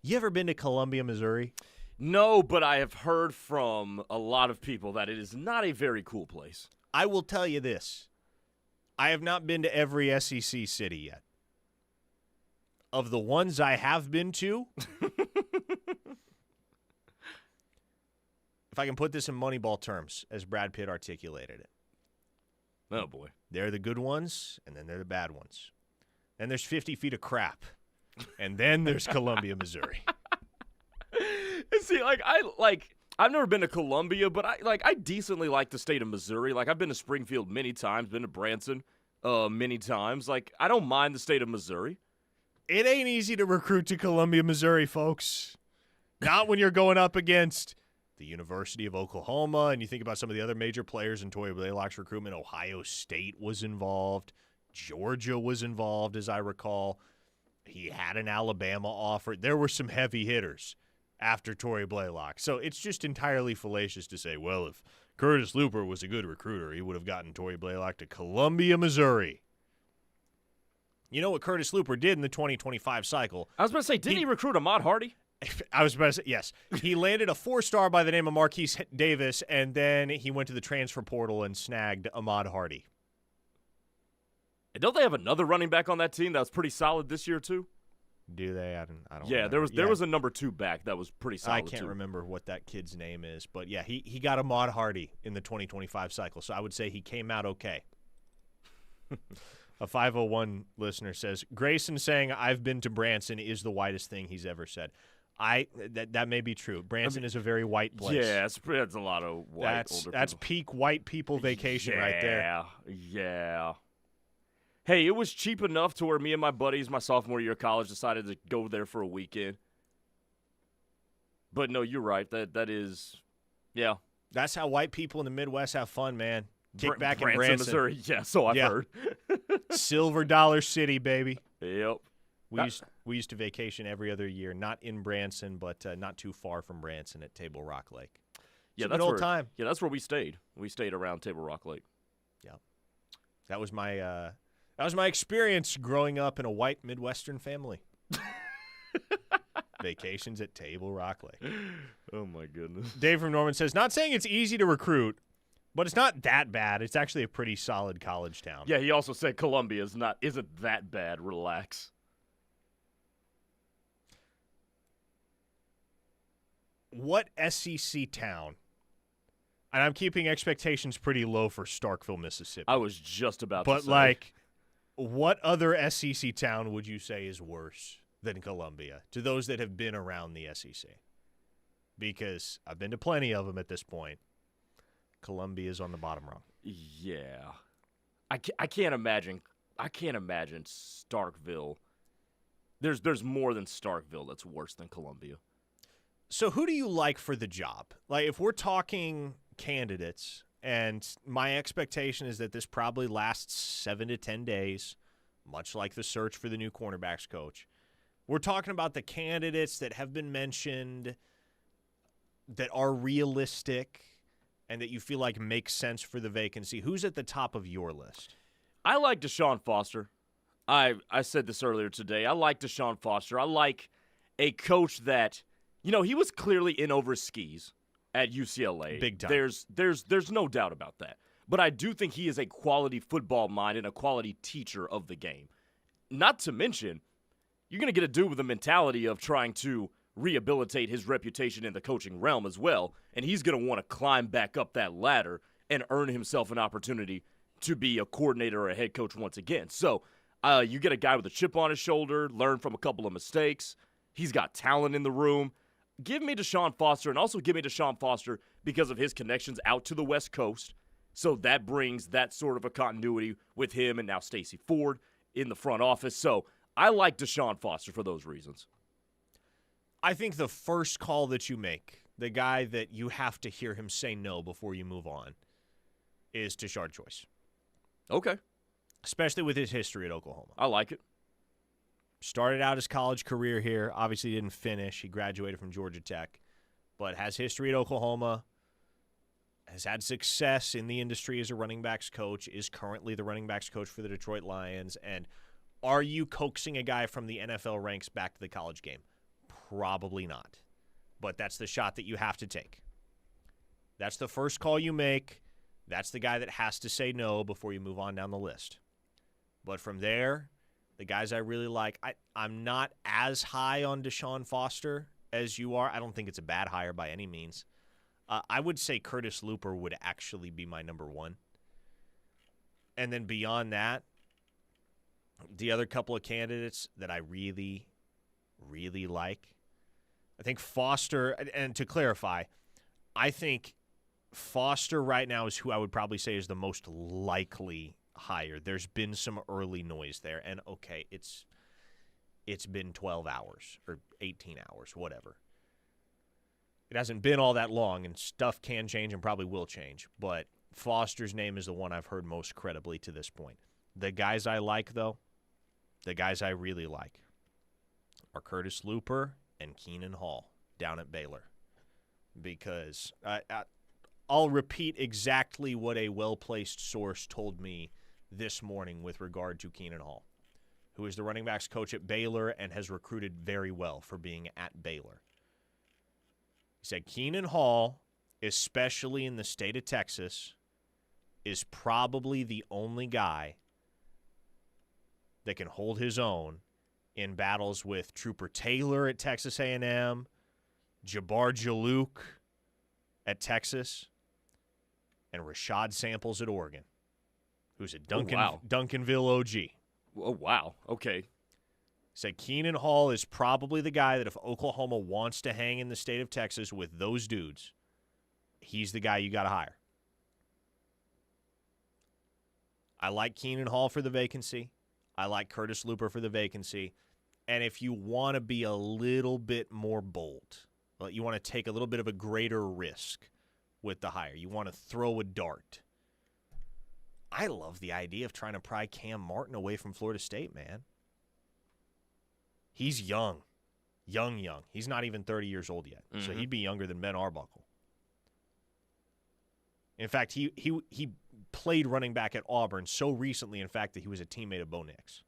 You ever been to Columbia, Missouri? No, but I have heard from a lot of people that it is not a very cool place. I will tell you this. I have not been to every SEC city yet. Of the ones I have been to, if I can put this in Moneyball terms, as Brad Pitt articulated it. Oh, boy. They're the good ones, and then they're the bad ones. Then there's 50 feet of crap. And then there's Columbia, Missouri. See, I've never been to Columbia, but I decently like the state of Missouri. Like, I've been to Springfield many times, been to Branson many times. Like, I don't mind the state of Missouri. It ain't easy to recruit to Columbia, Missouri, folks. Not when you're going up against the University of Oklahoma, and you think about some of the other major players in Tory Blaylock's recruitment. Ohio State was involved. Georgia was involved, as I recall. He had an Alabama offer. There were some heavy hitters after Tory Blaylock. So it's just entirely fallacious to say, well, if Curtis Luper was a good recruiter, he would have gotten Tory Blaylock to Columbia, Missouri. You know what Curtis Luper did in the 2025 cycle? I was about to say, didn't he recruit Ahmad Hardy? I was about to say, yes. He landed a 4-star by the name of Marquise Davis, and then he went to the transfer portal and snagged Ahmad Hardy. And don't they have another running back on that team that was pretty solid this year, too? Do they? I don't Yeah, remember. there was a number 2 back that was pretty solid, I can't remember what that kid's name is. But, yeah, he got Ahmad Hardy in the 2025 cycle, so I would say he came out okay. A 501 listener says, Grayson saying I've been to Branson is the whitest thing he's ever said. That may be true. Branson is a very white place. Yeah, that's a lot of white older people. That's peak white people vacation right there. Yeah. Hey, it was cheap enough to where me and my buddies my sophomore year of college decided to go there for a weekend. But no, you're right. That is Yeah. That's how white people in the Midwest have fun, man. Kick back in Branson, Branson. Missouri. Yeah, so I've heard. Silver Dollar City, baby. Yep. We used to vacation every other year, not in Branson, but not too far from Branson at Table Rock Lake. Yeah, that's an old time. Yeah, that's where we stayed. We stayed around Table Rock Lake. Yeah. That was my experience growing up in a white Midwestern family. Vacations at Table Rock Lake. Oh, my goodness. Dave from Norman says, not saying it's easy to recruit, but it's not that bad. It's actually a pretty solid college town. Yeah, he also said Columbia isn't that bad. Relax. What SEC town, and I'm keeping expectations pretty low for Starkville, Mississippi. I was just about to say. But, like, what other SEC town would you say is worse than Columbia to those that have been around the SEC? Because I've been to plenty of them at this point. Columbia's on the bottom rung. Yeah. I can't imagine Starkville. There's more than Starkville that's worse than Columbia. So who do you like for the job? Like, if we're talking candidates, and my expectation is that this probably lasts 7 to 10 days, much like the search for the new cornerbacks coach. We're talking about the candidates that have been mentioned that are realistic and that you feel like make sense for the vacancy. Who's at the top of your list? I like Deshaun Foster. I said this earlier today. I like Deshaun Foster. I like a coach that, he was clearly in over his skis at UCLA. Big time. There's no doubt about that. But I do think he is a quality football mind and a quality teacher of the game. Not to mention, you're going to get a dude with a mentality of trying to rehabilitate his reputation in the coaching realm as well, and he's going to want to climb back up that ladder and earn himself an opportunity to be a coordinator or a head coach once again. So you get a guy with a chip on his shoulder, learn from a couple of mistakes. He's got talent in the room. Give me Deshaun Foster, and also give me Deshaun Foster because of his connections out to the West Coast. So that brings that sort of a continuity with him and now Stacey Ford in the front office. So I like Deshaun Foster for those reasons. I think the first call that you make, the guy that you have to hear him say no before you move on, is Tashard Choice. Okay. Especially with his history at Oklahoma. I like it. Started out his college career here. Obviously didn't finish. He graduated from Georgia Tech. But has history at Oklahoma. Has had success in the industry as a running backs coach. Is currently the running backs coach for the Detroit Lions. And are you coaxing a guy from the NFL ranks back to the college game? Probably not. But that's the shot that you have to take. That's the first call you make. That's the guy that has to say no before you move on down the list. But from there, the guys I really like, I'm not as high on Deshaun Foster as you are. I don't think it's a bad hire by any means. I would say Curtis Looper would actually be my number one. And then beyond that, the other couple of candidates that I really, really like, I think Foster, and to clarify, I think Foster right now is who I would probably say is the most likely hire. There's been some early noise there, and okay, it's been 12 hours or 18 hours, whatever. It hasn't been all that long, and stuff can change and probably will change, but Foster's name is the one I've heard most credibly to this point. The guys I like, though, the guys I really like, are Curtis Looper and Keenan Hall down at Baylor, because I'll repeat exactly what a well-placed source told me this morning with regard to Keenan Hall, who is the running backs coach at Baylor and has recruited very well for being at Baylor. He said Keenan Hall, especially in the state of Texas, is probably the only guy that can hold his own in battles with Trooper Taylor at Texas A&M, Jabbar Jalouk at Texas, and Rashad Samples at Oregon, who's a Duncanville OG. Oh, wow. Okay. Said Keenan Hall is probably the guy that if Oklahoma wants to hang in the state of Texas with those dudes, he's the guy you got to hire. I like Keenan Hall for the vacancy. I like Curtis Looper for the vacancy. And if you want to be a little bit more bold, you want to take a little bit of a greater risk with the hire. You want to throw a dart. I love the idea of trying to pry Cam Martin away from Florida State, man. He's young. Young. He's not even 30 years old yet, so he'd be younger than Ben Arbuckle. In fact, he played running back at Auburn so recently, in fact, that he was a teammate of Bo Nix.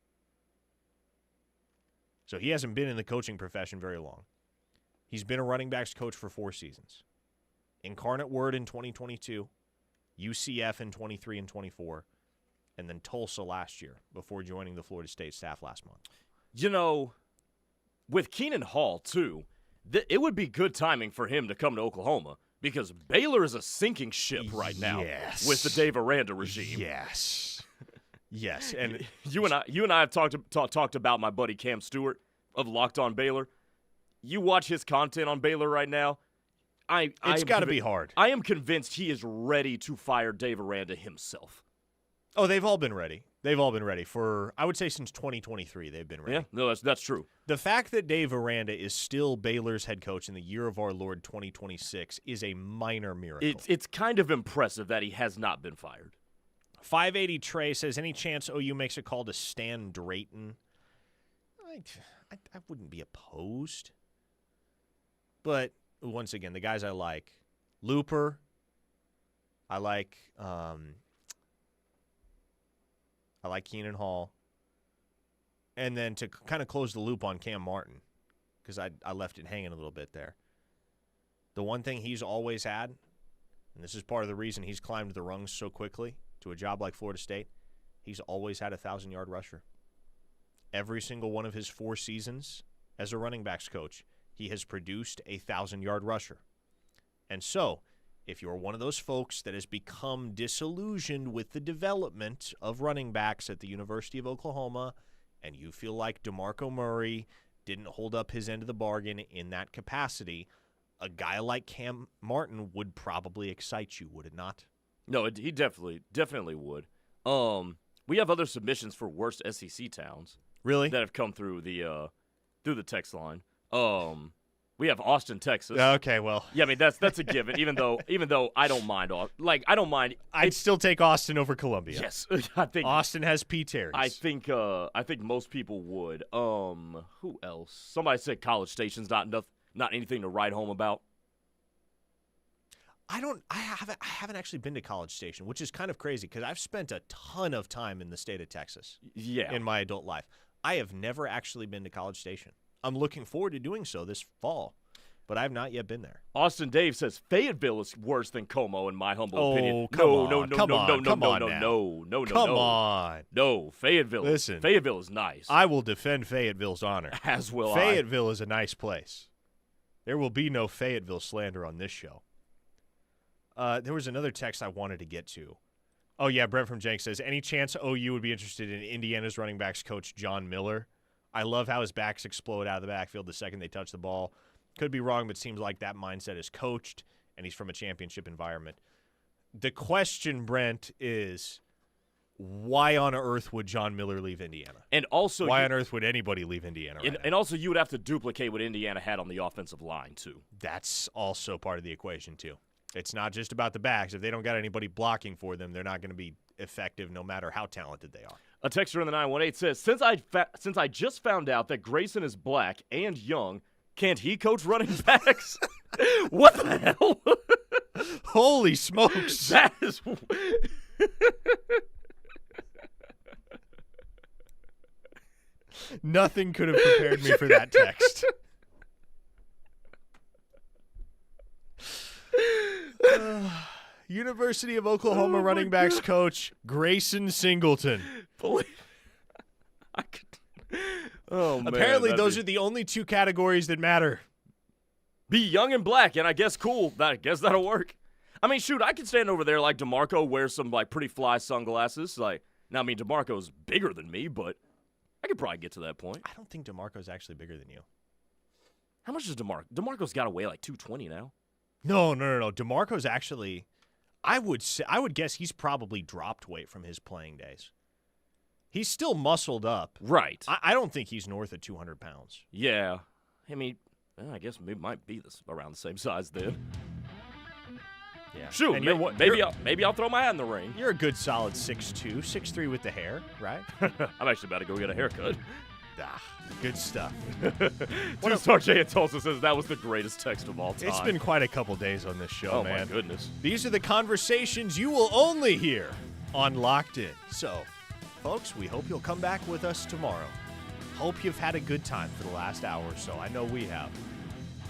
So he hasn't been in the coaching profession very long. He's been a running backs coach for 4 seasons. Incarnate Word in 2022, UCF in 23 and 24, and then Tulsa last year before joining the Florida State staff last month. You know, with Keenan Hall, too, it would be good timing for him to come to Oklahoma because Baylor is a sinking ship right now with the Dave Aranda regime. Yes. Yes. And you and I have talked about my buddy Cam Stewart of Locked On Baylor. You watch his content on Baylor right now. It's got to be hard. I am convinced he is ready to fire Dave Aranda himself. Oh, they've all been ready. They've all been ready for, I would say, since 2023. They've been ready. Yeah, no, that's true. The fact that Dave Aranda is still Baylor's head coach in the year of our Lord 2026 is a minor miracle. It's kind of impressive that he has not been fired. 580 Trey says, any chance OU makes a call to Stan Drayton? I wouldn't be opposed. But once again, the guys I like, Looper, I like Keenan Hall. And then to kind of close the loop on Cam Martin, because I left it hanging a little bit there. The one thing he's always had, and this is part of the reason he's climbed the rungs so quickly to a job like Florida State, he's always had a 1,000-yard rusher. Every single one of his 4 seasons as a running backs coach, he has produced a 1,000-yard rusher. And so, if you're one of those folks that has become disillusioned with the development of running backs at the University of Oklahoma, and you feel like DeMarco Murray didn't hold up his end of the bargain in that capacity, a guy like Cam Martin would probably excite you, would it not? No, he definitely would. We have other submissions for worst SEC towns. Really? That have come through the text line. We have Austin, Texas. Okay, well. Yeah, I mean that's a given. Even though I don't mind. I don't mind. I'd still take Austin over Columbia. Yes, I think Austin has P. Terry's. I think most people would. Who else? Somebody said College Station's not anything to write home about. I haven't actually been to College Station, which is kind of crazy because I've spent a ton of time in the state of Texas. Yeah. In my adult life, I have never actually been to College Station. I'm looking forward to doing so this fall, but I have not yet been there. Austin Dave says Fayetteville is worse than Como in my humble opinion. Come on. No, Fayetteville. Listen, Fayetteville is nice. I will defend Fayetteville's honor. As will Fayetteville is a nice place. There will be no Fayetteville slander on this show. There was another text I wanted to get to. Oh, yeah, Brent from Jenks says, any chance OU would be interested in Indiana's running backs coach John Miller? I love how his backs explode out of the backfield the second they touch the ball. Could be wrong, but seems like that mindset is coached, and he's from a championship environment. The question, Brent, is why on earth would John Miller leave Indiana? And also, why on earth would anybody leave Indiana right and also, you would have to duplicate what Indiana had on the offensive line, too. That's also part of the equation, too. It's not just about the backs. If they don't got anybody blocking for them, they're not going to be effective no matter how talented they are. A texter in the 918 says, since I just found out that Grayson is black and young, can't he coach running backs? What the hell? Holy smokes. That is... Nothing could have prepared me for that text. University of Oklahoma running backs coach Grayson Singleton. Oh, man. Apparently, those are the only 2 categories that matter. Be young and black, and I guess cool. I guess that'll work. I mean, shoot, I could stand over there like DeMarco, wear some like pretty fly sunglasses. Now, I mean, DeMarco's bigger than me, but I could probably get to that point. I don't think DeMarco's actually bigger than you. How much is DeMarco? DeMarco's got to weigh like 220 now. No. DeMarco's actually, I would guess he's probably dropped weight from his playing days. He's still muscled up. Right. I don't think he's north of 200 pounds. Yeah. I mean, I guess we might be around the same size then. Yeah. Shoot, And maybe I'll throw my hat in the ring. You're a good solid 6'2", 6'3" with the hair, right? I'm actually about to go get a haircut. Good stuff. Two-Star Jay and Tulsa says that was the greatest text of all time. It's been quite a couple days on this show, man. Oh, my goodness. These are the conversations you will only hear on Locked In. So, folks, we hope you'll come back with us tomorrow. Hope you've had a good time for the last hour or so. I know we have.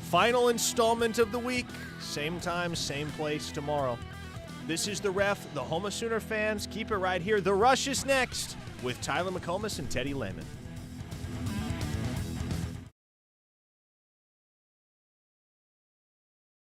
Final installment of the week. Same time, same place tomorrow. This is The Ref. The Houma Sooner fans, keep it right here. The Rush is next with Tyler McComas and Teddy Lehman.